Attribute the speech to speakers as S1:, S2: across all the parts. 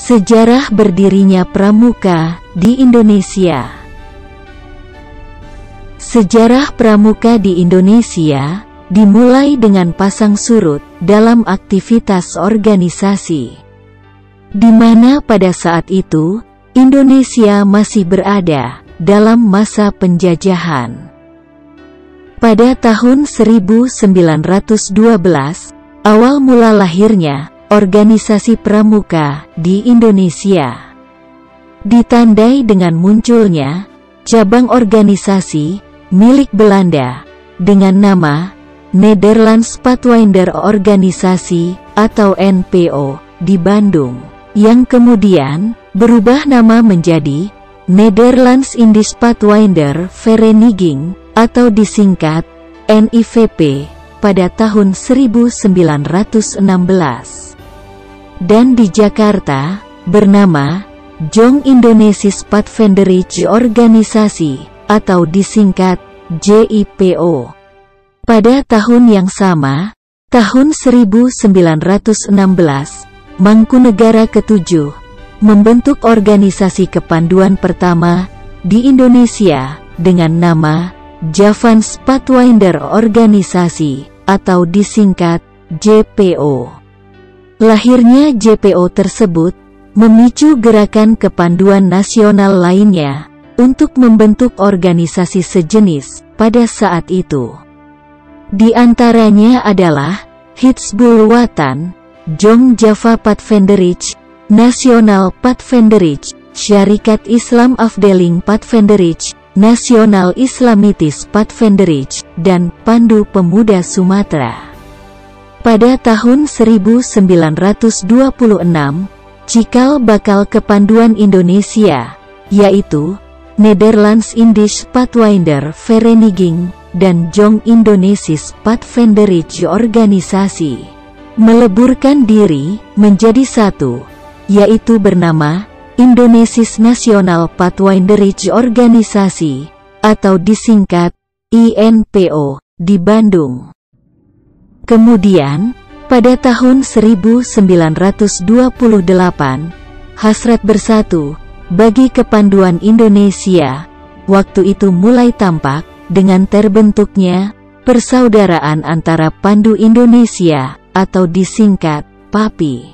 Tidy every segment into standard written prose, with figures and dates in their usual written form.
S1: Sejarah berdirinya Pramuka di Indonesia. Sejarah Pramuka di Indonesia dimulai dengan pasang surut dalam aktivitas organisasi, di mana pada saat itu Indonesia masih berada dalam masa penjajahan. Pada tahun 1912, awal mula lahirnya organisasi Pramuka di Indonesia. Ditandai dengan munculnya cabang organisasi milik Belanda dengan nama Nederlands Pathfinder Organisasi atau NPO di Bandung, yang kemudian berubah nama menjadi Nederlands Indisch Pathfinder Vereniging atau disingkat NIVP pada tahun 1916. Dan di Jakarta bernama Jong Indonesisch Pathfinderij Organisasi atau disingkat JIPO. Pada tahun yang sama, tahun 1916, Mangkunegara ke-7 membentuk organisasi kepanduan pertama di Indonesia dengan nama Javans Pathfinder Organisasi atau disingkat JPO. Lahirnya JPO tersebut memicu gerakan kepanduan nasional lainnya untuk membentuk organisasi sejenis pada saat itu. Di antaranya adalah Hizbul Wathan, Jong Java Pathfinderij, Nasional Pathfinderij, Syarikat Islam Afdeling Pathfinderij, Nasional Islamitis Pathfinderij, dan Pandu Pemuda Sumatera. Pada tahun 1926, cikal bakal kepanduan Indonesia, yaitu Nederlands Indisch Pathfinder Vereniging dan Jong Indonesisch Pathfinderij Organisasi, meleburkan diri menjadi satu, yaitu bernama Indonesisch Nasional Pathfinderij Organisasi atau disingkat INPO di Bandung. Kemudian, pada tahun 1928, hasrat bersatu bagi kepanduan Indonesia waktu itu mulai tampak dengan terbentuknya persaudaraan antara Pandu Indonesia atau disingkat PAPI,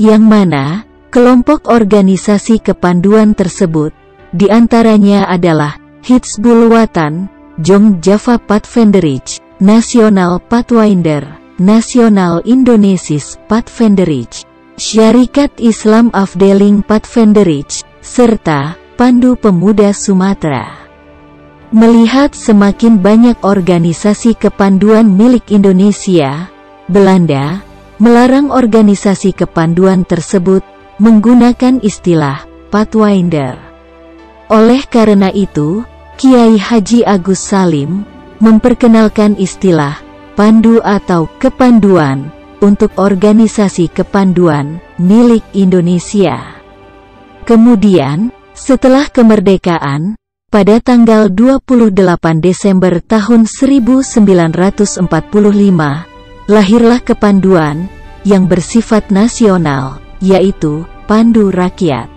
S1: yang mana kelompok organisasi kepanduan tersebut diantaranya adalah Hizbul Wathan, Jong Java Pathfinderij, Nasional Pathfinder, Nasional Indonesisch Pathfinderij, Syarikat Islam Afdeling Pathfinderij, serta Pandu Pemuda Sumatera. Melihat semakin banyak organisasi kepanduan milik Indonesia, Belanda melarang organisasi kepanduan tersebut menggunakan istilah Pathfinder. Oleh karena itu, Kiai Haji Agus Salim memperkenalkan istilah Pandu atau kepanduan untuk organisasi kepanduan milik Indonesia. Kemudian, setelah kemerdekaan, pada tanggal 28 Desember tahun 1945, lahirlah kepanduan yang bersifat nasional, yaitu Pandu Rakyat.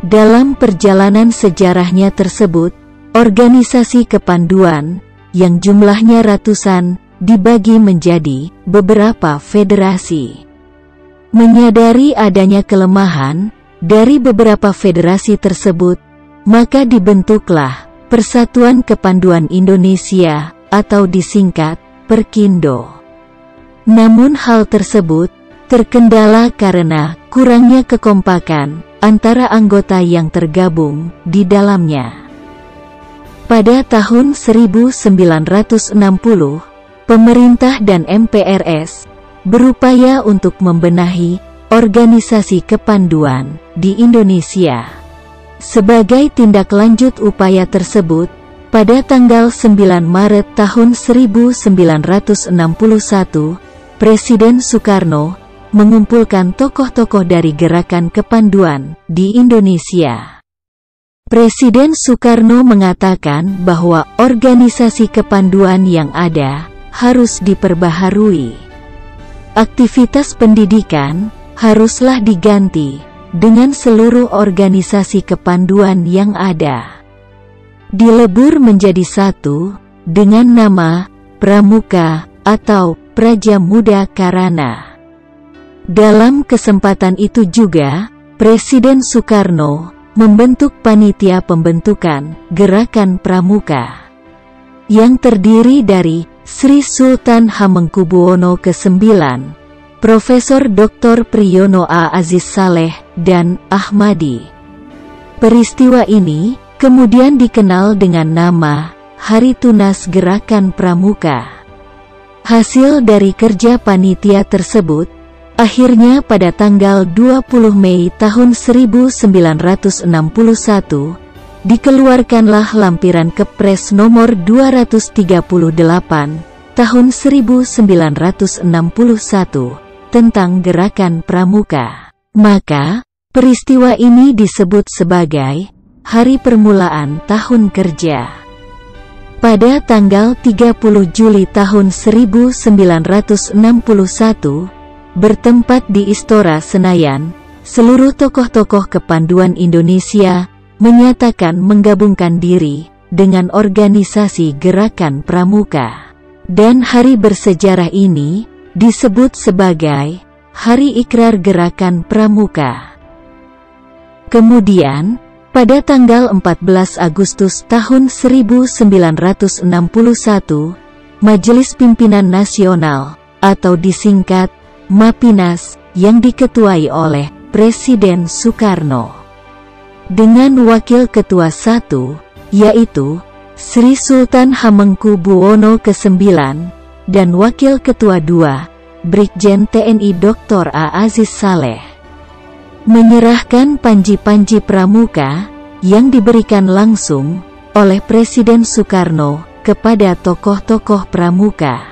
S1: Dalam perjalanan sejarahnya tersebut, organisasi kepanduan yang jumlahnya ratusan dibagi menjadi beberapa federasi. Menyadari adanya kelemahan dari beberapa federasi tersebut, maka dibentuklah Persatuan Kepanduan Indonesia atau disingkat Perkindo. Namun hal tersebut terkendala karena kurangnya kekompakan antara anggota yang tergabung di dalamnya. Pada tahun 1960, pemerintah dan MPRS berupaya untuk membenahi organisasi kepanduan di Indonesia. Sebagai tindak lanjut upaya tersebut, pada tanggal 9 Maret tahun 1961, Presiden Soekarno mengumpulkan tokoh-tokoh dari gerakan kepanduan di Indonesia. Presiden Soekarno mengatakan bahwa organisasi kepanduan yang ada harus diperbaharui. Aktivitas pendidikan haruslah diganti dengan seluruh organisasi kepanduan yang ada. Dilebur menjadi satu, dengan nama Pramuka atau Praja Muda Karana. Dalam kesempatan itu juga, Presiden Soekarno membentuk panitia pembentukan Gerakan Pramuka, yang terdiri dari Sri Sultan Hamengkubuwono ke-9, Profesor Dr. Priyono A. Aziz Saleh, dan Ahmadi. Peristiwa ini kemudian dikenal dengan nama Hari Tunas Gerakan Pramuka. Hasil dari kerja panitia tersebut, akhirnya pada tanggal 20 Mei tahun 1961, dikeluarkanlah lampiran Kepres nomor 238 tahun 1961 tentang Gerakan Pramuka. Maka, peristiwa ini disebut sebagai Hari Permulaan Tahun Kerja. Pada tanggal 30 Juli tahun 1961, bertempat di Istora Senayan, seluruh tokoh-tokoh kepanduan Indonesia menyatakan menggabungkan diri dengan organisasi Gerakan Pramuka. Dan hari bersejarah ini disebut sebagai Hari Ikrar Gerakan Pramuka. Kemudian, pada tanggal 14 Agustus tahun 1961, Majelis Pimpinan Nasional, atau disingkat MAPINAS, yang diketuai oleh Presiden Soekarno, dengan Wakil Ketua I, yaitu Sri Sultan Hamengkubuwono ke-9, dan Wakil Ketua II, Brigjen TNI Dr. A. Aziz Saleh, menyerahkan panji-panji pramuka yang diberikan langsung oleh Presiden Soekarno kepada tokoh-tokoh pramuka,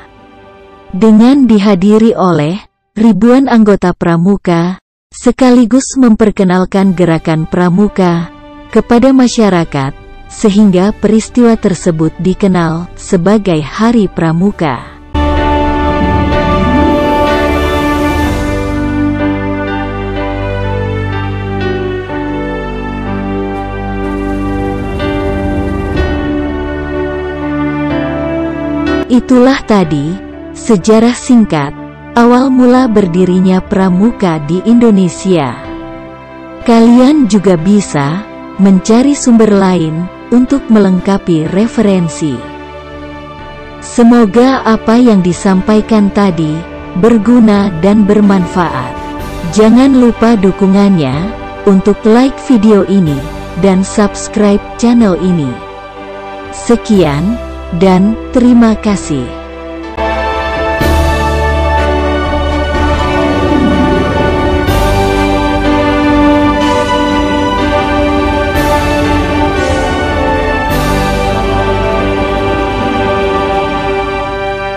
S1: dengan dihadiri oleh ribuan anggota pramuka, sekaligus memperkenalkan Gerakan Pramuka kepada masyarakat, sehingga peristiwa tersebut dikenal sebagai Hari Pramuka. Itulah tadi sejarah singkat awal mula berdirinya Pramuka di Indonesia. Kalian juga bisa mencari sumber lain untuk melengkapi referensi. Semoga apa yang disampaikan tadi berguna dan bermanfaat. Jangan lupa dukungannya untuk like video ini dan subscribe channel ini. Sekian dan terima kasih.